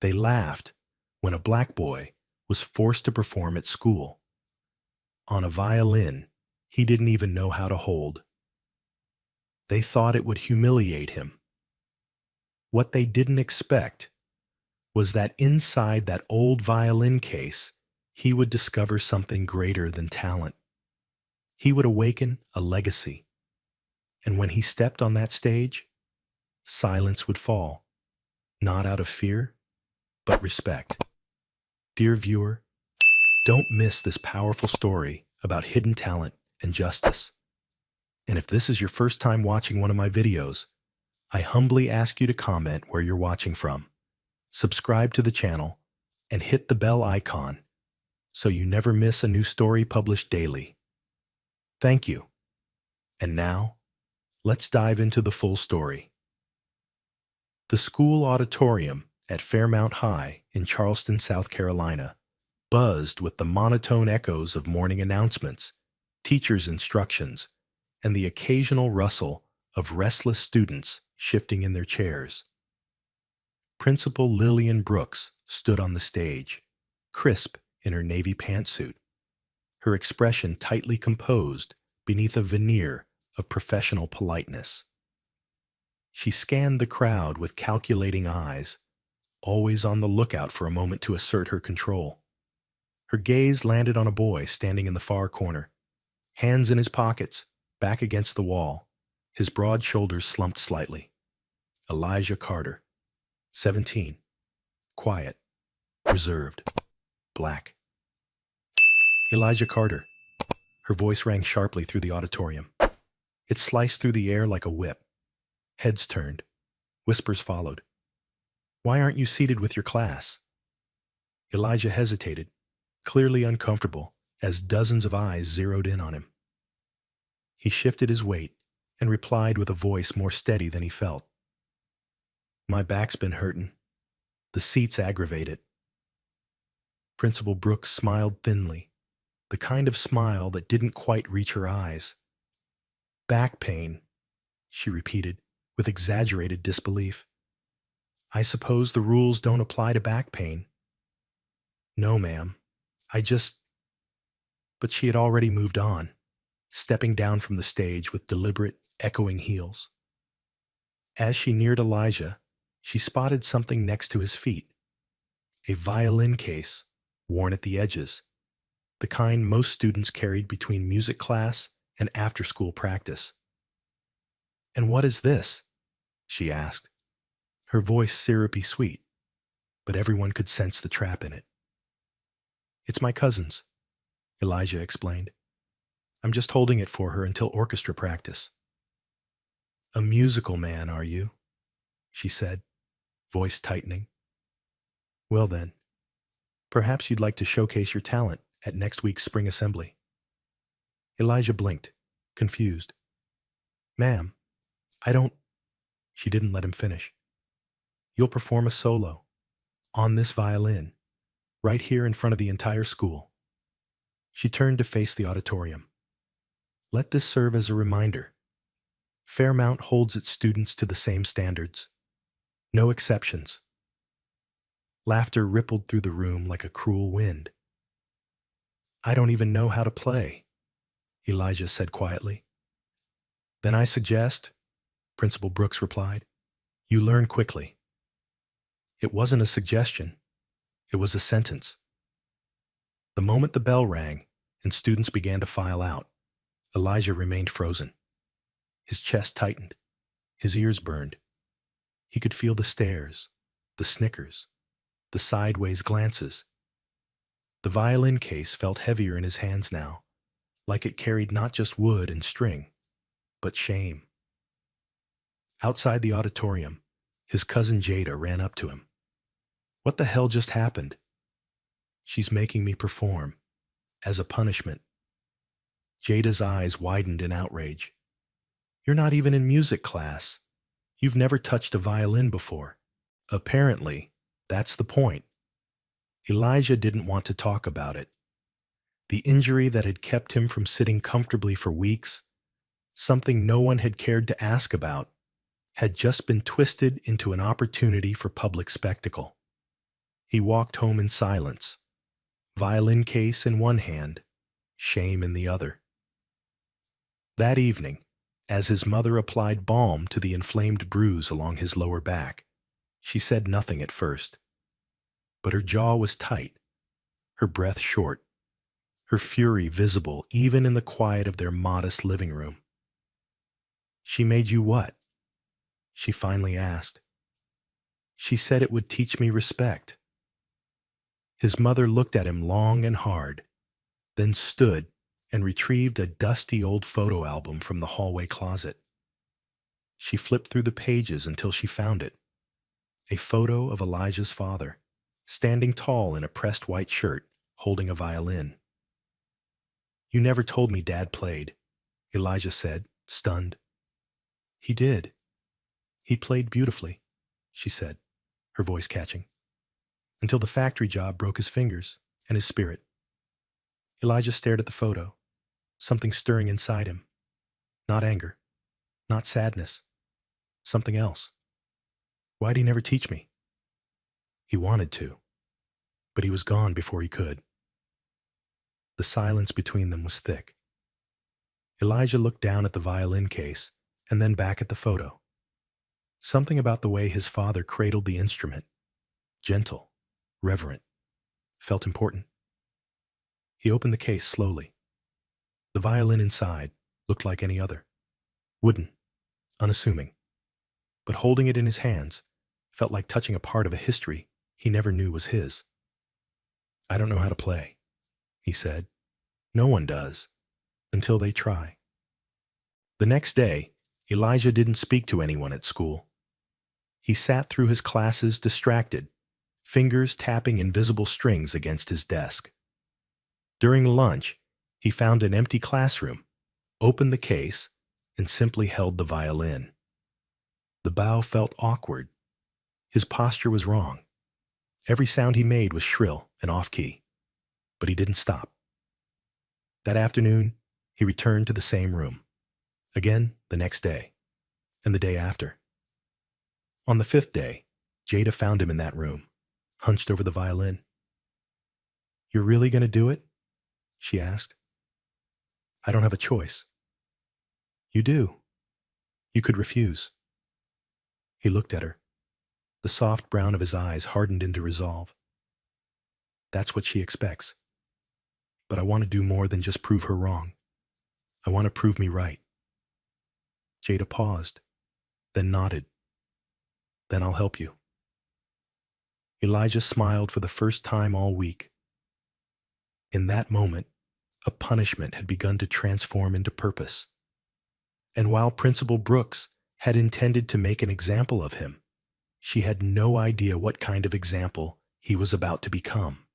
They laughed when a black boy was forced to perform at school on a violin he didn't even know how to hold. They thought it would humiliate him. What they didn't expect was that inside that old violin case, he would discover something greater than talent. He would awaken a legacy. And when he stepped on that stage, silence would fall, not out of fear, but respect. Dear viewer, don't miss this powerful story about hidden talent and justice. And if this is your first time watching one of my videos, I humbly ask you to comment where you're watching from, subscribe to the channel, and hit the bell icon so you never miss a new story published daily. Thank you. And now, let's dive into the full story. The school auditorium at Fairmount High in Charleston, South Carolina, buzzed with the monotone echoes of morning announcements, teachers' instructions, and the occasional rustle of restless students shifting in their chairs. Principal Lillian Brooks stood on the stage, crisp in her navy pantsuit, her expression tightly composed beneath a veneer of professional politeness. She scanned the crowd with calculating eyes, always on the lookout for a moment to assert her control. Her gaze landed on a boy standing in the far corner, hands in his pockets, back against the wall, his broad shoulders slumped slightly. Elijah Carter, 17, quiet, reserved, black. Elijah Carter. Her voice rang sharply through the auditorium. It sliced through the air like a whip. Heads turned. Whispers followed. Why aren't you seated with your class? Elijah hesitated, clearly uncomfortable, as dozens of eyes zeroed in on him. He shifted his weight and replied with a voice more steady than he felt. My back's been hurtin'. The seats aggravate it. Principal Brooks smiled thinly, the kind of smile that didn't quite reach her eyes. Back pain, she repeated with exaggerated disbelief. I suppose the rules don't apply to back pain. No, ma'am. But she had already moved on, stepping down from the stage with deliberate, echoing heels. As she neared Elijah, she spotted something next to his feet. A violin case, worn at the edges, the kind most students carried between music class and after-school practice. And what is this? She asked, her voice syrupy sweet, but everyone could sense the trap in it. It's my cousin's, Elijah explained. I'm just holding it for her until orchestra practice. A musical man, are you? She said, voice tightening. Well then, perhaps you'd like to showcase your talent at next week's spring assembly. Elijah blinked, confused. Ma'am, I don't... She didn't let him finish. You'll perform a solo, on this violin, right here in front of the entire school. She turned to face the auditorium. Let this serve as a reminder. Fairmount holds its students to the same standards. No exceptions. Laughter rippled through the room like a cruel wind. I don't even know how to play, Elijah said quietly. Then I suggest, Principal Brooks replied, you learn quickly. It wasn't a suggestion. It was a sentence. The moment the bell rang and students began to file out, Elijah remained frozen. His chest tightened. His ears burned. He could feel the stares, the snickers, the sideways glances. The violin case felt heavier in his hands now, like it carried not just wood and string, but shame. Outside the auditorium, his cousin Jada ran up to him. What the hell just happened? She's making me perform, as a punishment. Jada's eyes widened in outrage. You're not even in music class. You've never touched a violin before. Apparently, that's the point. Elijah didn't want to talk about it. The injury that had kept him from sitting comfortably for weeks, something no one had cared to ask about, had just been twisted into an opportunity for public spectacle. He walked home in silence, violin case in one hand, shame in the other. That evening, as his mother applied balm to the inflamed bruise along his lower back, she said nothing at first. But her jaw was tight, her breath short, her fury visible even in the quiet of their modest living room. "She made you what?" she finally asked. "She said it would teach me respect." His mother looked at him long and hard, then stood and retrieved a dusty old photo album from the hallway closet. She flipped through the pages until she found it. A photo of Elijah's father, standing tall in a pressed white shirt, holding a violin. "You never told me Dad played," Elijah said, stunned. "He did. He played beautifully," she said, her voice catching, "until the factory job broke his fingers and his spirit." Elijah stared at the photo, something stirring inside him. Not anger, not sadness, something else. Why'd he never teach me? He wanted to, but he was gone before he could. The silence between them was thick. Elijah looked down at the violin case and then back at the photo. Something about the way his father cradled the instrument, gentle, reverent, felt important. He opened the case slowly. The violin inside looked like any other. Wooden, unassuming. But holding it in his hands felt like touching a part of a history he never knew was his. "I don't know how to play," he said. "No one does, until they try." The next day, Elijah didn't speak to anyone at school. He sat through his classes distracted, fingers tapping invisible strings against his desk. During lunch, he found an empty classroom, opened the case, and simply held the violin. The bow felt awkward. His posture was wrong. Every sound he made was shrill and off-key, but he didn't stop. That afternoon, he returned to the same room. Again the next day, and the day after. On the 5th day, Jada found him in that room, hunched over the violin. "You're really going to do it?" she asked. "I don't have a choice." "You do. You could refuse." He looked at her. The soft brown of his eyes hardened into resolve. "That's what she expects. But I want to do more than just prove her wrong. I want to prove me right." Jada paused, then nodded. "Then I'll help you." Elijah smiled for the first time all week. In that moment, a punishment had begun to transform into purpose. And while Principal Brooks had intended to make an example of him, she had no idea what kind of example he was about to become.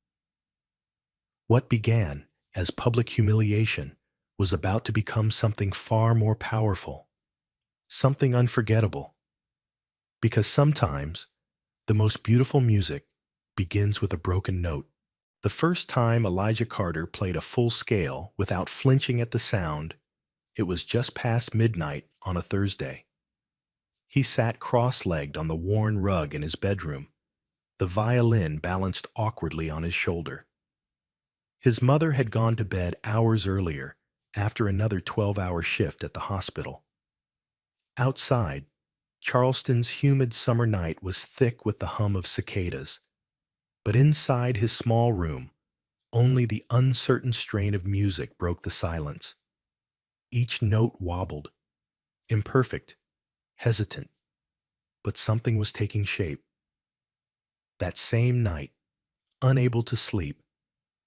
What began as public humiliation was about to become something far more powerful, something unforgettable. Because sometimes the most beautiful music begins with a broken note. The first time Elijah Carter played a full scale without flinching at the sound, it was just past midnight on a Thursday. He sat cross-legged on the worn rug in his bedroom, the violin balanced awkwardly on his shoulder. His mother had gone to bed hours earlier, after another 12-hour shift at the hospital. Outside, Charleston's humid summer night was thick with the hum of cicadas. But inside his small room, only the uncertain strain of music broke the silence. Each note wobbled, imperfect, hesitant, but something was taking shape. That same night, unable to sleep,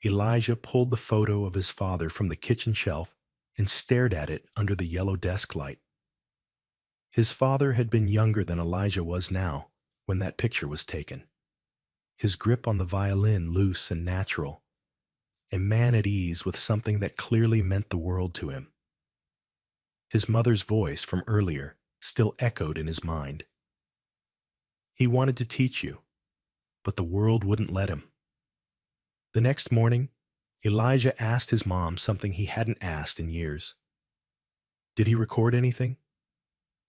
Elijah pulled the photo of his father from the kitchen shelf and stared at it under the yellow desk light. His father had been younger than Elijah was now when that picture was taken. His grip on the violin loose and natural, a man at ease with something that clearly meant the world to him. His mother's voice from earlier still echoed in his mind. He wanted to teach you, but the world wouldn't let him. The next morning, Elijah asked his mom something he hadn't asked in years. "Did he record anything?"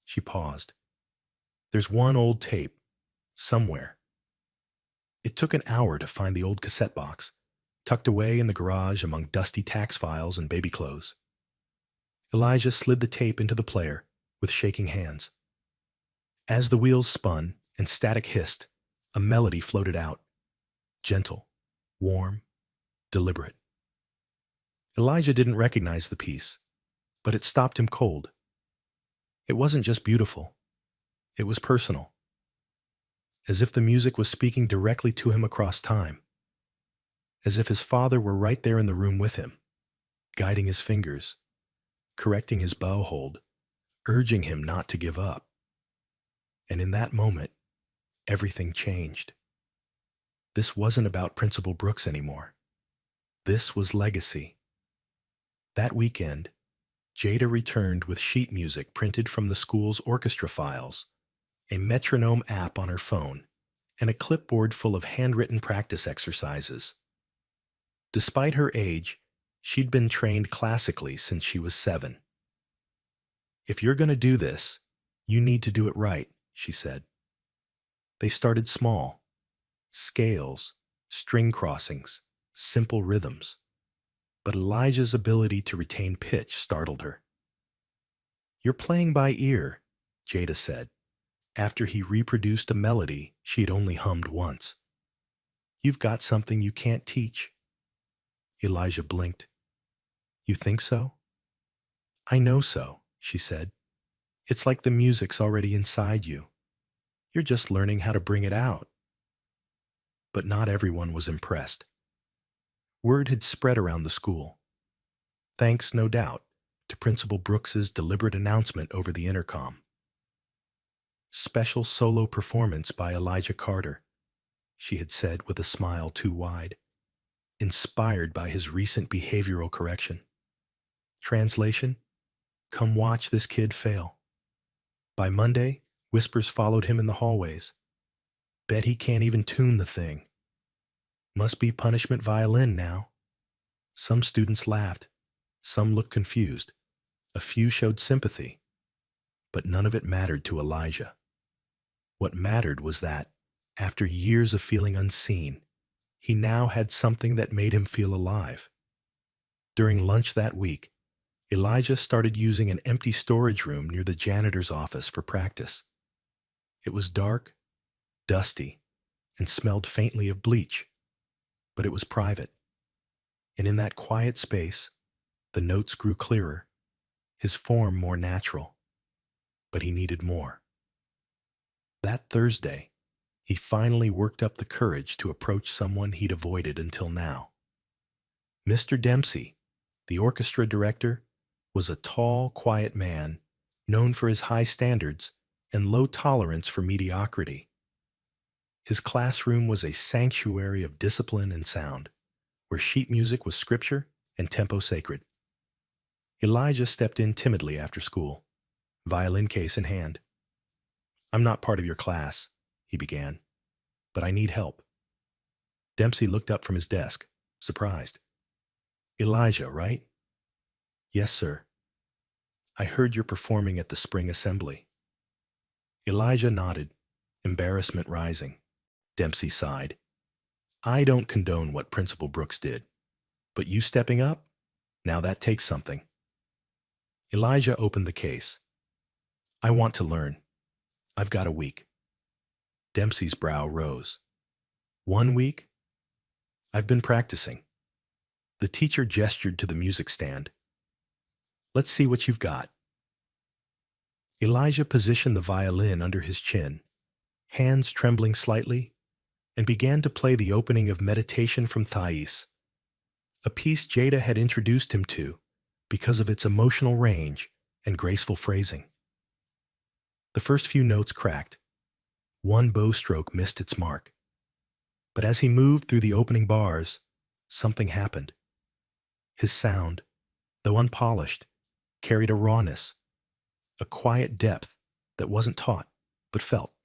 She paused. "There's one old tape, somewhere." It took an hour to find the old cassette box, tucked away in the garage among dusty tax files and baby clothes. Elijah slid the tape into the player with shaking hands. As the wheels spun and static hissed, a melody floated out, gentle, warm, deliberate. Elijah didn't recognize the piece, but it stopped him cold. It wasn't just beautiful, it was personal, as if the music was speaking directly to him across time, as if his father were right there in the room with him, guiding his fingers, correcting his bow hold, urging him not to give up. And in that moment, everything changed. This wasn't about Principal Brooks anymore. This was legacy. That weekend, Jada returned with sheet music printed from the school's orchestra files, a metronome app on her phone, and a clipboard full of handwritten practice exercises. Despite her age, she'd been trained classically since she was 7. "If you're going to do this, you need to do it right," she said. They started small: scales, string crossings, simple rhythms. But Elijah's ability to retain pitch startled her. "You're playing by ear," Jada said, after he reproduced a melody she'd only hummed once. "You've got something you can't teach." Elijah blinked. "You think so?" "I know so," she said. "It's like the music's already inside you. You're just learning how to bring it out." But not everyone was impressed. Word had spread around the school, thanks, no doubt, to Principal Brooks's deliberate announcement over the intercom. "Special solo performance by Elijah Carter," she had said with a smile too wide, inspired by his recent behavioral correction. Translation: "Come watch this kid fail." By Monday, whispers followed him in the hallways. "Bet he can't even tune the thing. Must be punishment violin now." Some students laughed, some looked confused, a few showed sympathy, but none of it mattered to Elijah. What mattered was that, after years of feeling unseen, he now had something that made him feel alive. During lunch that week, Elijah started using an empty storage room near the janitor's office for practice. It was dark, dusty, and smelled faintly of bleach, but it was private. And in that quiet space, the notes grew clearer, his form more natural. But he needed more. That Thursday, he finally worked up the courage to approach someone he'd avoided until now. Mr. Dempsey, the orchestra director, was a tall, quiet man, known for his high standards and low tolerance for mediocrity. His classroom was a sanctuary of discipline and sound, where sheet music was scripture and tempo sacred. Elijah stepped in timidly after school, violin case in hand. "I'm not part of your class," he began, "but I need help." Dempsey looked up from his desk, surprised. "Elijah, right?" "Yes, sir. I heard you're performing at the spring assembly." Elijah nodded, embarrassment rising. Dempsey sighed. "I don't condone what Principal Brooks did, but you stepping up? Now that takes something." Elijah opened the case. "I want to learn. I've got a week." Dempsey's brow rose. "1 week? I've been practicing." The teacher gestured to the music stand. "Let's see what you've got." Elijah positioned the violin under his chin, hands trembling slightly, and began to play the opening of Meditation from Thais, a piece Jada had introduced him to because of its emotional range and graceful phrasing. The first few notes cracked. One bow stroke missed its mark. But as he moved through the opening bars, something happened. His sound, though unpolished, carried a rawness, a quiet depth that wasn't taught, but felt.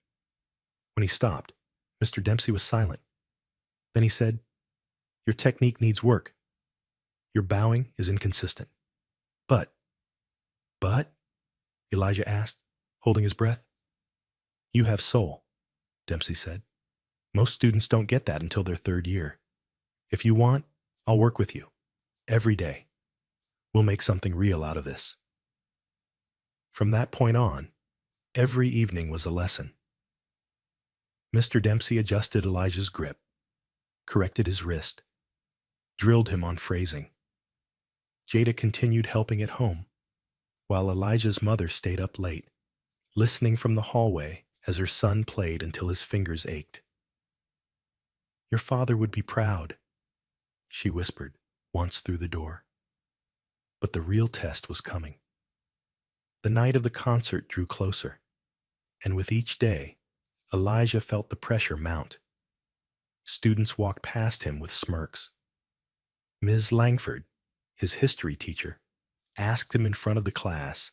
When he stopped, Mr. Dempsey was silent. Then he said, "Your technique needs work. Your bowing is inconsistent." But, Elijah asked, holding his breath. "You have soul," Dempsey said. Most students don't get that until their third year. If you want, I'll work with you. Every day. We'll make something real out of this. From that point on, every evening was a lesson. Mr. Dempsey adjusted Elijah's grip, corrected his wrist, drilled him on phrasing. Jada continued helping at home, while Elijah's mother stayed up late, listening from the hallway as her son played until his fingers ached. "Your father would be proud," she whispered once through the door. But the real test was coming. The night of the concert drew closer, and with each day, Elijah felt the pressure mount. Students walked past him with smirks. Ms. Langford, his history teacher, asked him in front of the class,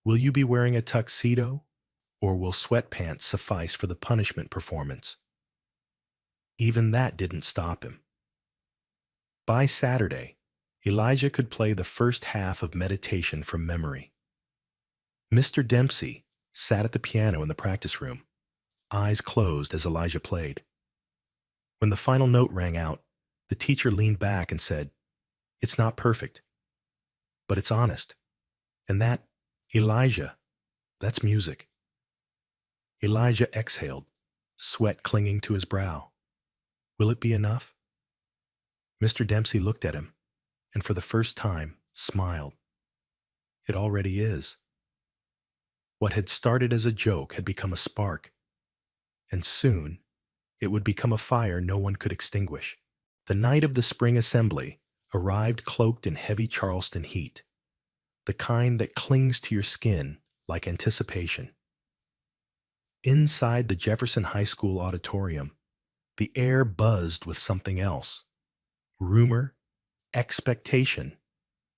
"Will you be wearing a tuxedo, or will sweatpants suffice for the punishment performance?" Even that didn't stop him. By Saturday, Elijah could play the first half of Meditation from memory. Mr. Dempsey sat at the piano in the practice room, eyes closed as Elijah played. When the final note rang out, the teacher leaned back and said, "It's not perfect, but it's honest. And that, Elijah, that's music." Elijah exhaled, sweat clinging to his brow. Will it be enough? Mr. Dempsey looked at him, and for the first time, smiled. It already is. What had started as a joke had become a spark, and soon it would become a fire no one could extinguish. The night of the spring assembly arrived cloaked in heavy Charleston heat, the kind that clings to your skin like anticipation. Inside the Jefferson High School auditorium, the air buzzed with something else: rumor, expectation,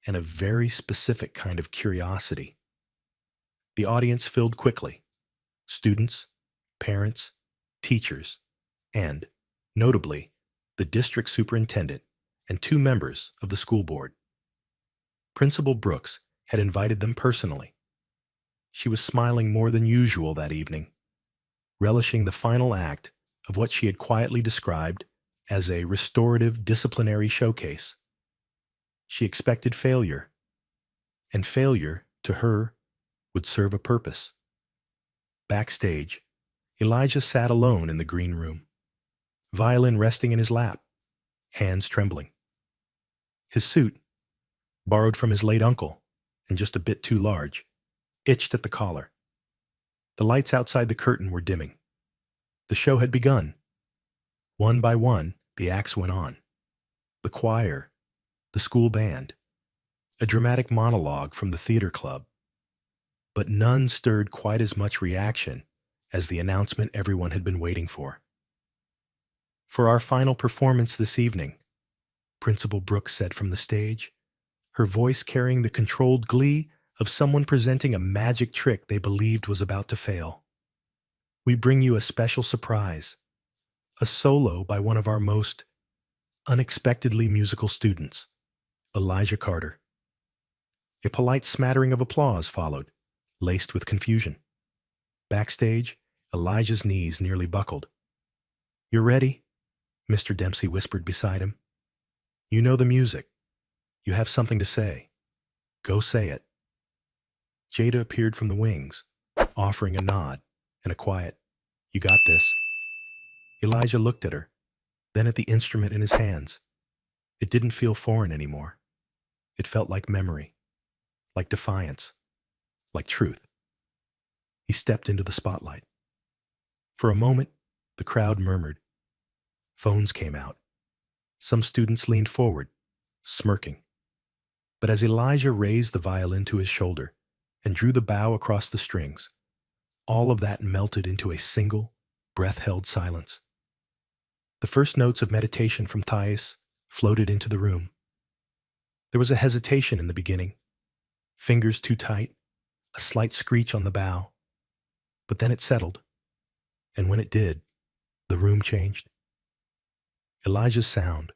and a very specific kind of curiosity. The audience filled quickly: students, parents, teachers, and, notably, the district superintendent and 2 members of the school board. Principal Brooks had invited them personally. She was smiling more than usual that evening, relishing the final act of what she had quietly described as a restorative disciplinary showcase. She expected failure, and failure, to her, would serve a purpose. Backstage, Elijah sat alone in the green room, violin resting in his lap, hands trembling. His suit, borrowed from his late uncle and just a bit too large, itched at the collar. The lights outside the curtain were dimming. The show had begun. One by one, the acts went on. The choir, the school band, a dramatic monologue from the theater club. But none stirred quite as much reaction as the announcement everyone had been waiting for. "For our final performance this evening," Principal Brooks said from the stage, her voice carrying the controlled glee of someone presenting a magic trick they believed was about to fail. "We bring you a special surprise, a solo by one of our most unexpectedly musical students, Elijah Carter." A polite smattering of applause followed, laced with confusion. Backstage, Elijah's knees nearly buckled. "You're ready?" Mr. Dempsey whispered beside him. "You know the music. You have something to say. Go say it." Jada appeared from the wings, offering a nod and a quiet, "You got this." Elijah looked at her, then at the instrument in his hands. It didn't feel foreign anymore. It felt like memory, like defiance, like truth. He stepped into the spotlight. For a moment, the crowd murmured. Phones came out. Some students leaned forward, smirking. But as Elijah raised the violin to his shoulder and drew the bow across the strings, all of that melted into a single, breath-held silence. The first notes of meditation from Thais floated into the room. There was a hesitation in the beginning, fingers too tight, a slight screech on the bow. But then it settled, and when it did, the room changed. Elijah's sound,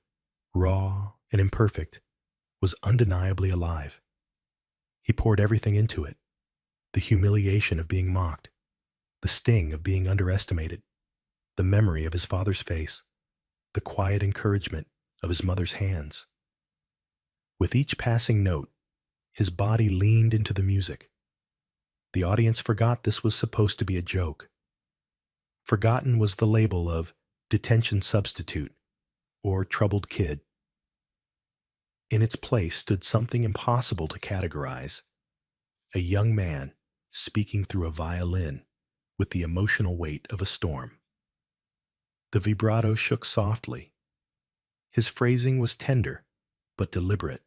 raw and imperfect, was undeniably alive. He poured everything into it: the humiliation of being mocked, the sting of being underestimated, the memory of his father's face, the quiet encouragement of his mother's hands. With each passing note, his body leaned into the music. The audience forgot this was supposed to be a joke. Forgotten was the label of detention substitute or troubled kid. In its place stood something impossible to categorize: a young man speaking through a violin with the emotional weight of a storm. The vibrato shook softly. His phrasing was tender but deliberate,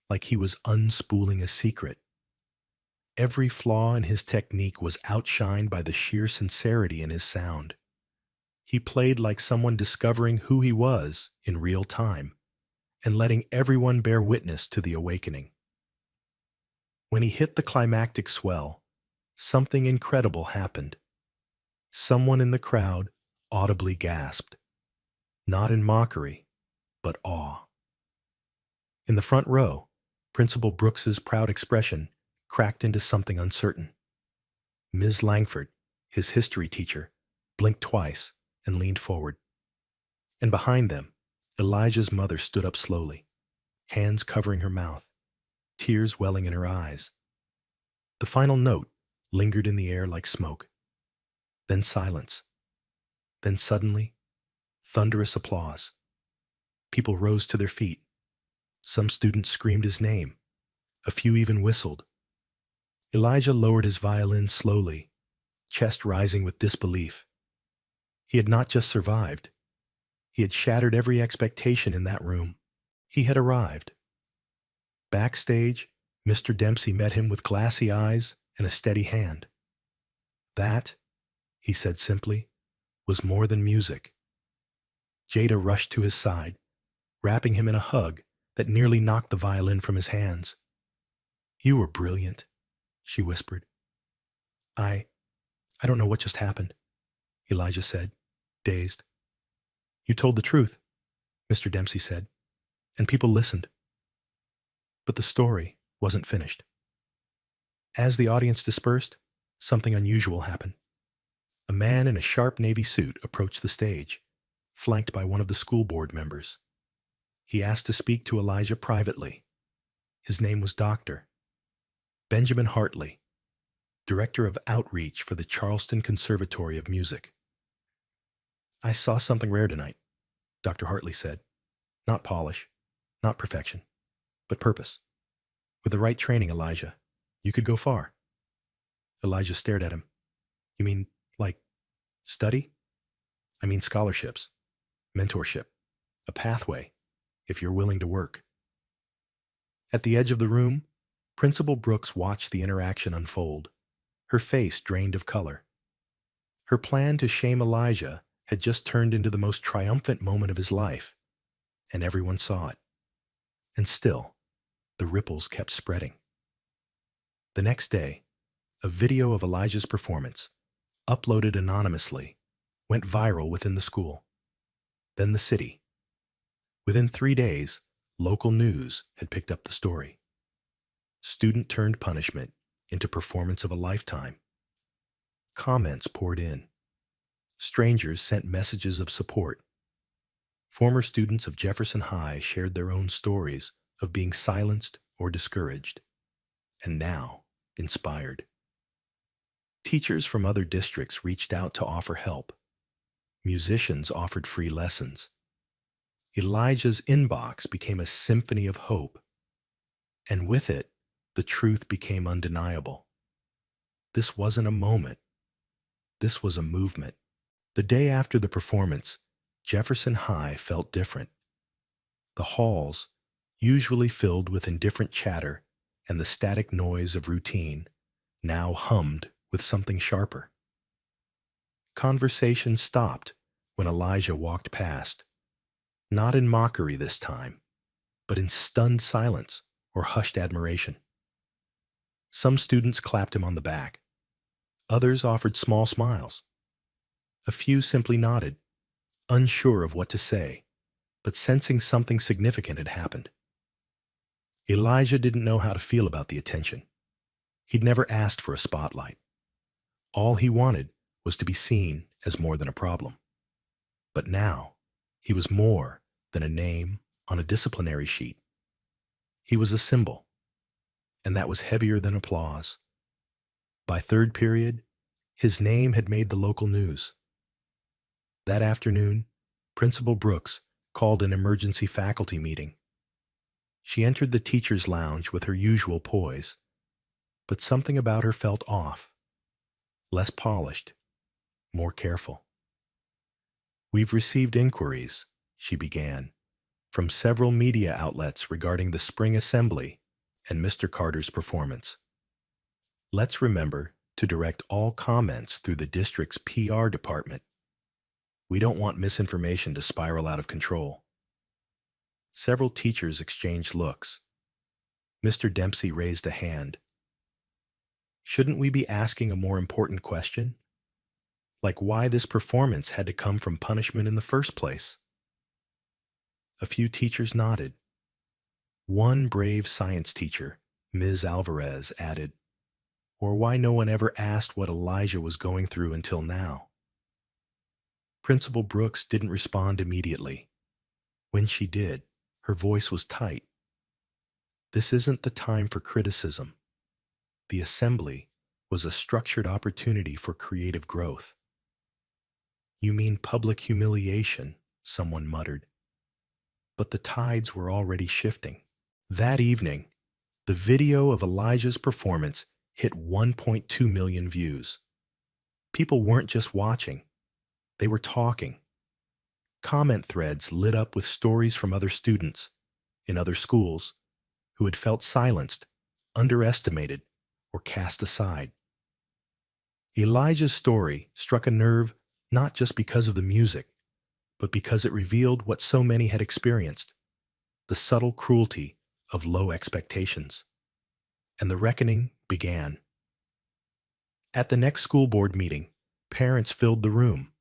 like he was unspooling a secret. Every flaw in his technique was outshined by the sheer sincerity in his sound. He played like someone discovering who he was in real time and letting everyone bear witness to the awakening. When he hit the climactic swell, something incredible happened. Someone in the crowd audibly gasped, not in mockery, but awe. In the front row, Principal Brooks's proud expression cracked into something uncertain. Ms. Langford, his history teacher, blinked twice and leaned forward. And behind them, Elijah's mother stood up slowly, hands covering her mouth, tears welling in her eyes. The final note lingered in the air like smoke. Then silence. Then suddenly, thunderous applause. People rose to their feet. Some students screamed his name. A few even whistled. Elijah lowered his violin slowly, chest rising with disbelief. He had not just survived. He had shattered every expectation in that room. He had arrived. Backstage, Mr. Dempsey met him with glassy eyes and a steady hand. That, he said simply, was more than music. Jada rushed to his side, wrapping him in a hug that nearly knocked the violin from his hands. "You were brilliant," she whispered. I don't know what just happened," Elijah said, dazed. "You told the truth," Mr. Dempsey said, "and people listened." But the story wasn't finished. As the audience dispersed, something unusual happened. A man in a sharp navy suit approached the stage, flanked by one of the school board members. He asked to speak to Elijah privately. His name was Dr. Benjamin Hartley, Director of Outreach for the Charleston Conservatory of Music. "I saw something rare tonight," Dr. Hartley said. "Not polish, not perfection, but purpose. With the right training, Elijah, you could go far." Elijah stared at him. "You mean, like, study?" "I mean scholarships, mentorship, a pathway, if you're willing to work." At the edge of the room, Principal Brooks watched the interaction unfold, her face drained of color. Her plan to shame Elijah had just turned into the most triumphant moment of his life, and everyone saw it. And still, the ripples kept spreading. The next day, a video of Elijah's performance, uploaded anonymously, went viral within the school. Then the city. Within 3 days, local news had picked up the story. Student turned punishment into performance of a lifetime. Comments poured in. Strangers sent messages of support. Former students of Jefferson High shared their own stories of being silenced or discouraged, and now inspired. Teachers from other districts reached out to offer help. Musicians offered free lessons. Elijah's inbox became a symphony of hope, and with it, the truth became undeniable. This wasn't a moment. This was a movement. The day after the performance, Jefferson High felt different. The halls, usually filled with indifferent chatter and the static noise of routine, now hummed with something sharper. Conversation stopped when Elijah walked past, not in mockery this time, but in stunned silence or hushed admiration. Some students clapped him on the back. Others offered small smiles. A few simply nodded, unsure of what to say, but sensing something significant had happened. Elijah didn't know how to feel about the attention. He'd never asked for a spotlight. All he wanted was to be seen as more than a problem. But now, he was more than a name on a disciplinary sheet. He was a symbol, and that was heavier than applause. By third period, his name had made the local news. That afternoon, Principal Brooks called an emergency faculty meeting. She entered the teacher's lounge with her usual poise, but something about her felt off, less polished, more careful. "We've received inquiries," she began, "from several media outlets regarding the spring assembly and Mr. Carter's performance. Let's remember to direct all comments through the district's PR department. We don't want misinformation to spiral out of control." Several teachers exchanged looks. Mr. Dempsey raised a hand. "Shouldn't we be asking a more important question? Like why this performance had to come from punishment in the first place?" A few teachers nodded. One brave science teacher, Ms. Alvarez, added, "Or why no one ever asked what Elijah was going through until now." Principal Brooks didn't respond immediately. When she did, her voice was tight. "This isn't the time for criticism. The assembly was a structured opportunity for creative growth." "You mean public humiliation," someone muttered. But the tides were already shifting. That evening, the video of Elijah's performance hit 1.2 million views. People weren't just watching, they were talking. Comment threads lit up with stories from other students in other schools who had felt silenced, underestimated, or cast aside. Elijah's story struck a nerve not just because of the music, but because it revealed what so many had experienced, the subtle cruelty of low expectations. And the reckoning began. At the next school board meeting, parents filled the room.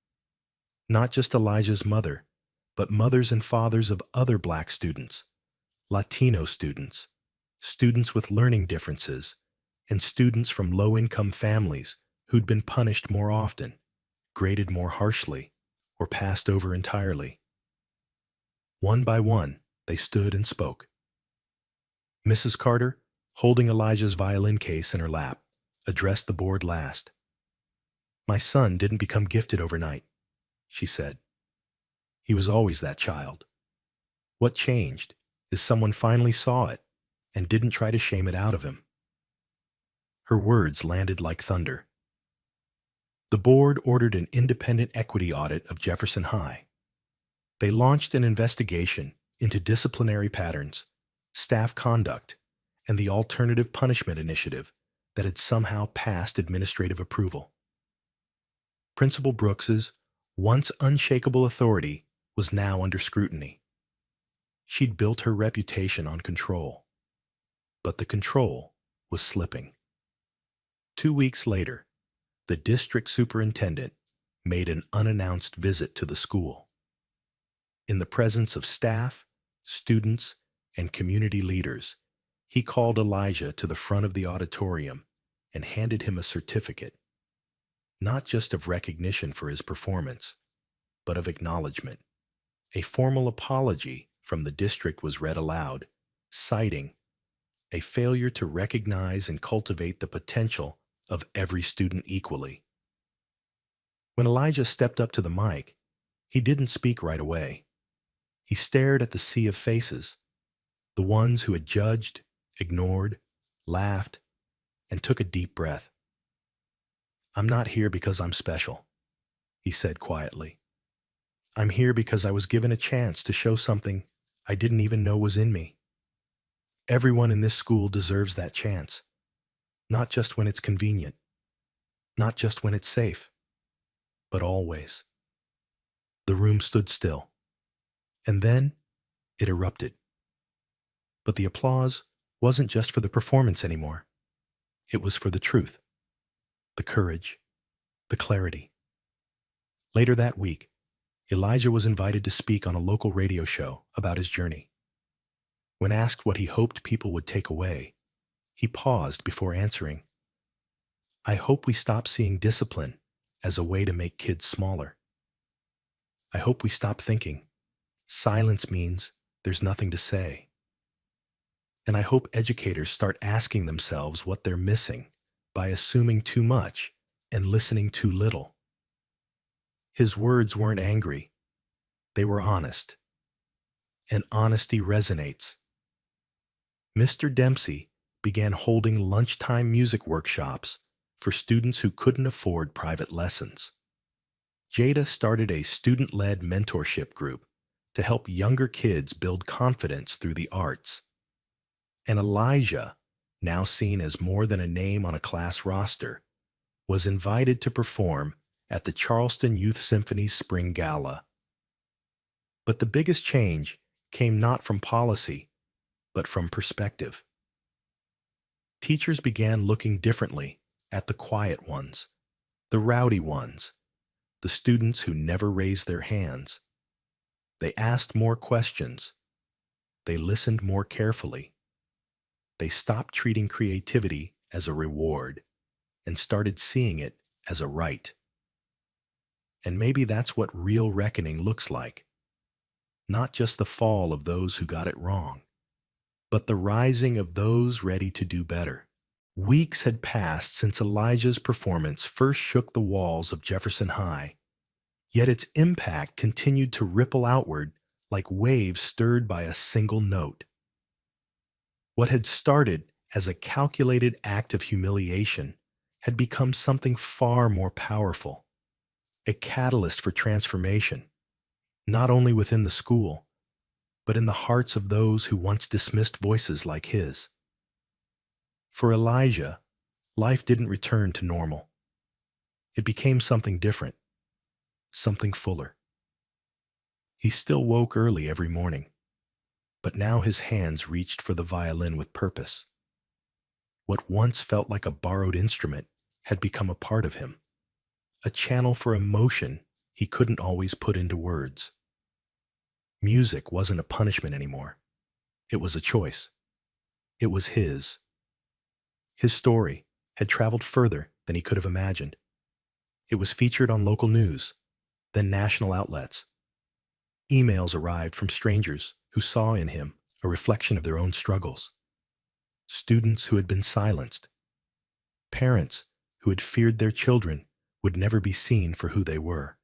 Not just Elijah's mother, but mothers and fathers of other Black students, Latino students, students with learning differences, and students from low-income families who'd been punished more often, graded more harshly, or passed over entirely. One by one, they stood and spoke. Mrs. Carter, holding Elijah's violin case in her lap, addressed the board last. "My son didn't become gifted overnight," she said. "He was always that child. What changed is someone finally saw it and didn't try to shame it out of him." Her words landed like thunder. The board ordered an independent equity audit of Jefferson High. They launched an investigation into disciplinary patterns, staff conduct, and the alternative punishment initiative that had somehow passed administrative approval. Principal Brooks's once unshakable authority was now under scrutiny. She'd built her reputation on control, but the control was slipping. 2 weeks later, the district superintendent made an unannounced visit to the school. In the presence of staff, students, and community leaders, he called Elijah to the front of the auditorium and handed him a certificate, not just of recognition for his performance, but of acknowledgement. A formal apology from the district was read aloud, citing a failure to recognize and cultivate the potential of every student equally. When Elijah stepped up to the mic, he didn't speak right away. He stared at the sea of faces, the ones who had judged, ignored, laughed, and took a deep breath. "I'm not here because I'm special," he said quietly. "I'm here because I was given a chance to show something I didn't even know was in me. Everyone in this school deserves that chance, not just when it's convenient, not just when it's safe, but always." The room stood still, and then it erupted. But the applause wasn't just for the performance anymore. It was for the truth, the courage, the clarity. Later that week, Elijah was invited to speak on a local radio show about his journey. When asked what he hoped people would take away, he paused before answering, "I hope we stop seeing discipline as a way to make kids smaller. I hope we stop thinking. Silence means there's nothing to say. And I hope educators start asking themselves what they're missing by assuming too much and listening too little. His words weren't angry. They were honest. And honesty resonates. Mr. Dempsey began holding lunchtime music workshops for students who couldn't afford private lessons. Jada started a student-led mentorship group to help younger kids build confidence through the arts. And Elijah, now seen as more than a name on a class roster, was invited to perform at the Charleston Youth Symphony's Spring Gala. But the biggest change came not from policy, but from perspective. Teachers began looking differently at the quiet ones, the rowdy ones, the students who never raised their hands. They asked more questions. They listened more carefully. They stopped treating creativity as a reward and started seeing it as a right. And maybe that's what real reckoning looks like. Not just the fall of those who got it wrong, but the rising of those ready to do better. Weeks had passed since Elijah's performance first shook the walls of Jefferson High, yet its impact continued to ripple outward like waves stirred by a single note. What had started as a calculated act of humiliation had become something far more powerful, a catalyst for transformation, not only within the school, but in the hearts of those who once dismissed voices like his. For Elijah, life didn't return to normal. It became something different, something fuller. He still woke early every morning, but now his hands reached for the violin with purpose. What once felt like a borrowed instrument had become a part of him, a channel for emotion he couldn't always put into words. Music wasn't a punishment anymore. It was a choice. It was his. His story had traveled further than he could have imagined. It was featured on local news, then national outlets. Emails arrived from strangers who saw in him a reflection of their own struggles. Students who had been silenced. Parents who had feared their children would never be seen for who they were.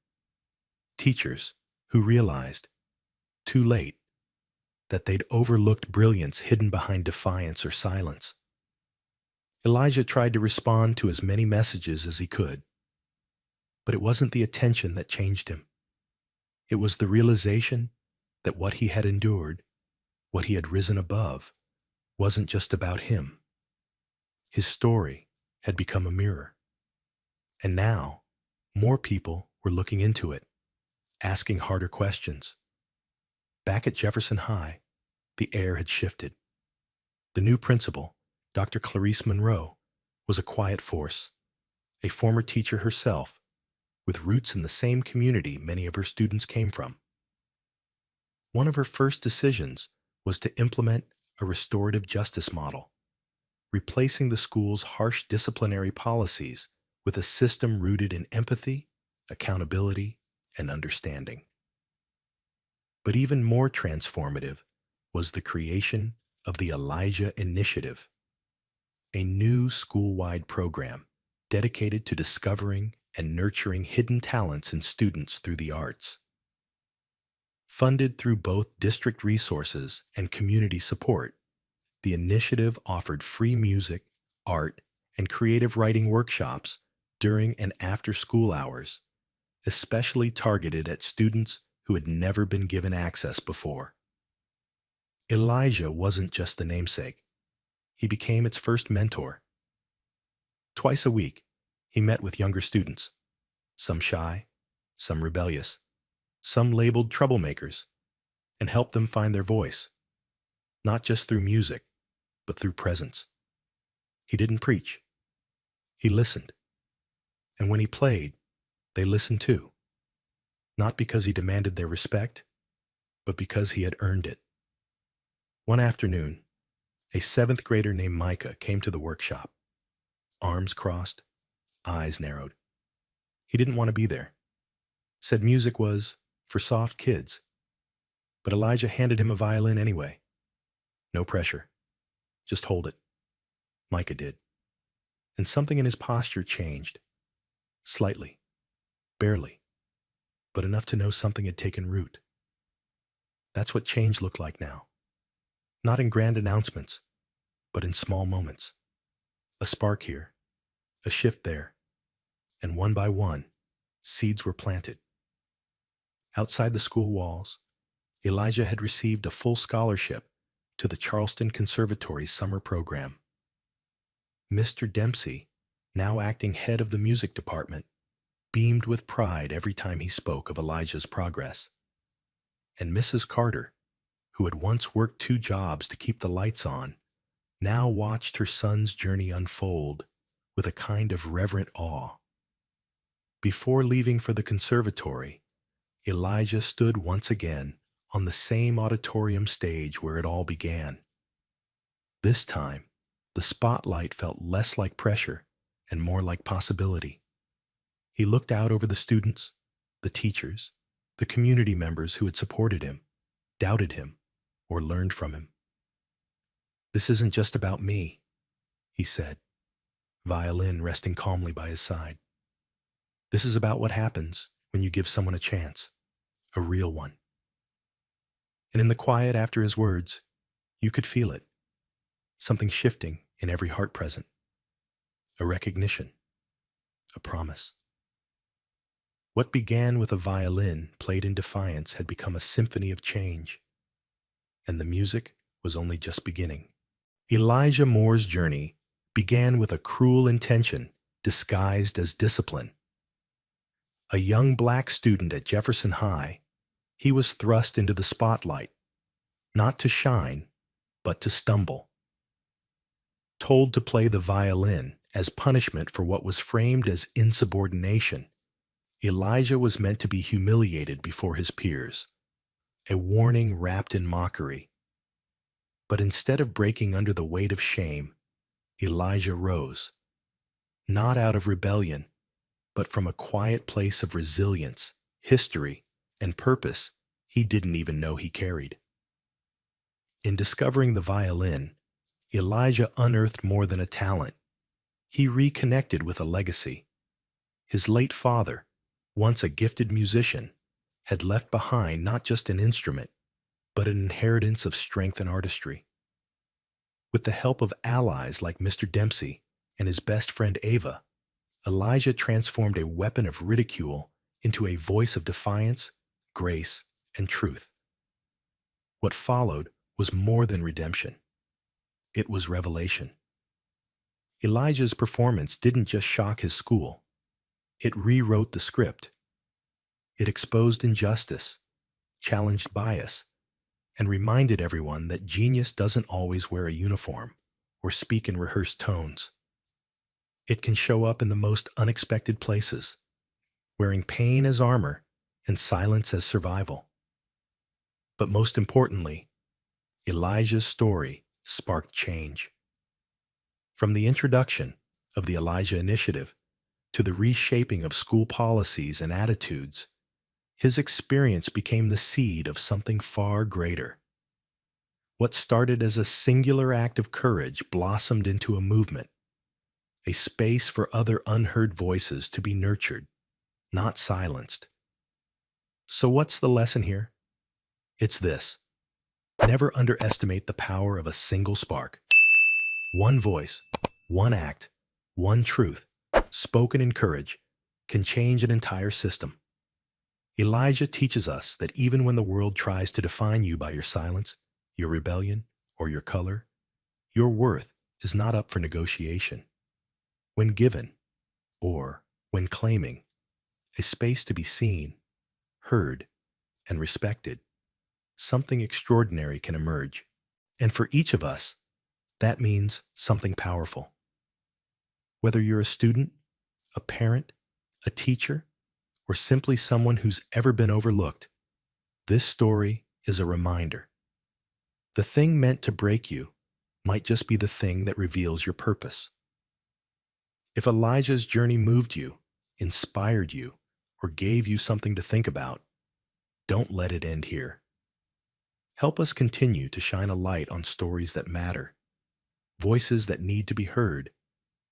Teachers who realized, too late, that they'd overlooked brilliance hidden behind defiance or silence. Elijah tried to respond to as many messages as he could, but it wasn't the attention that changed him. It was the realization that what he had endured, what he had risen above, wasn't just about him. His story had become a mirror. And now, more people were looking into it, asking harder questions. Back at Jefferson High, the air had shifted. The new principal, Dr. Clarice Monroe, was a quiet force, a former teacher herself, with roots in the same community many of her students came from. One of her first decisions was to implement a restorative justice model, replacing the school's harsh disciplinary policies with a system rooted in empathy, accountability, and understanding. But even more transformative was the creation of the Elijah Initiative, a new school-wide program dedicated to discovering and nurturing hidden talents in students through the arts. Funded through both district resources and community support, the initiative offered free music, art, and creative writing workshops during and after school hours, especially targeted at students who had never been given access before. Elijah wasn't just the namesake. He became its first mentor. Twice a week, he met with younger students, some shy, some rebellious, some labeled troublemakers, and helped them find their voice, not just through music, but through presence. He didn't preach. He listened. And when he played, they listened too, not because he demanded their respect, but because he had earned it. One afternoon, a seventh grader named Micah came to the workshop, arms crossed, eyes narrowed. He didn't want to be there. Said music was for soft kids. But Elijah handed him a violin anyway. No pressure. Just hold it. Micah did. And something in his posture changed. Slightly. Barely. But enough to know something had taken root. That's what change looked like now. Not in grand announcements, but in small moments. A spark here, a shift there, and one by one, seeds were planted. Outside the school walls, Elijah had received a full scholarship to the Charleston Conservatory's summer program. Mr. Dempsey, now acting head of the music department, beamed with pride every time he spoke of Elijah's progress. And Mrs. Carter, who had once worked 2 jobs to keep the lights on, now watched her son's journey unfold with a kind of reverent awe. Before leaving for the conservatory, Elijah stood once again on the same auditorium stage where it all began. This time, the spotlight felt less like pressure and more like possibility. He looked out over the students, the teachers, the community members who had supported him, doubted him, or learned from him. "This isn't just about me," he said, violin resting calmly by his side. "This is about what happens when you give someone a chance, a real one." And in the quiet after his words, you could feel it, something shifting in every heart present, a recognition, a promise. What began with a violin played in defiance had become a symphony of change, and the music was only just beginning. Elijah Moore's journey began with a cruel intention disguised as discipline. A young black student at Jefferson High, he was thrust into the spotlight, not to shine, but to stumble. Told to play the violin as punishment for what was framed as insubordination, Elijah was meant to be humiliated before his peers, a warning wrapped in mockery. But instead of breaking under the weight of shame, Elijah rose, not out of rebellion, but from a quiet place of resilience, history, and purpose he didn't even know he carried. In discovering the violin, Elijah unearthed more than a talent. He reconnected with a legacy. His late father, once a gifted musician, had left behind not just an instrument, but an inheritance of strength and artistry. With the help of allies like Mr. Dempsey and his best friend Ava, Elijah transformed a weapon of ridicule into a voice of defiance, grace, and truth. What followed was more than redemption. It was revelation. Elijah's performance didn't just shock his school. It rewrote the script. It exposed injustice, challenged bias, and reminded everyone that genius doesn't always wear a uniform or speak in rehearsed tones. It can show up in the most unexpected places, wearing pain as armor and silence as survival. But most importantly, Elijah's story sparked change. From the introduction of the Elijah Initiative to the reshaping of school policies and attitudes, his experience became the seed of something far greater. What started as a singular act of courage blossomed into a movement, a space for other unheard voices to be nurtured, not silenced. So what's the lesson here? It's this: never underestimate the power of a single spark. One voice, one act, one truth, spoken in courage, can change an entire system. Elijah teaches us that even when the world tries to define you by your silence, your rebellion, or your color, your worth is not up for negotiation. When given, or when claiming, a space to be seen, heard, and respected, something extraordinary can emerge. And for each of us, that means something powerful. Whether you're a student, a parent, a teacher, or simply someone who's ever been overlooked, this story is a reminder. The thing meant to break you might just be the thing that reveals your purpose. If Elijah's journey moved you, inspired you, or gave you something to think about, Don't let it end here. Help us continue to shine a light on stories that matter, voices that need to be heard,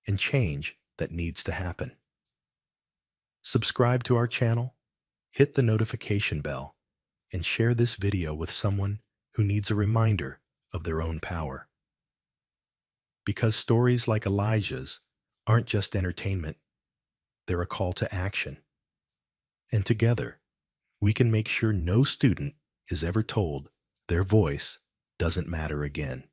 and change that needs to happen. Subscribe to our channel, hit the notification bell, and share this video with someone who needs a reminder of their own power. Because stories like Elijah's aren't just entertainment, they're a call to action. And together, we can make sure no student is ever told their voice doesn't matter again.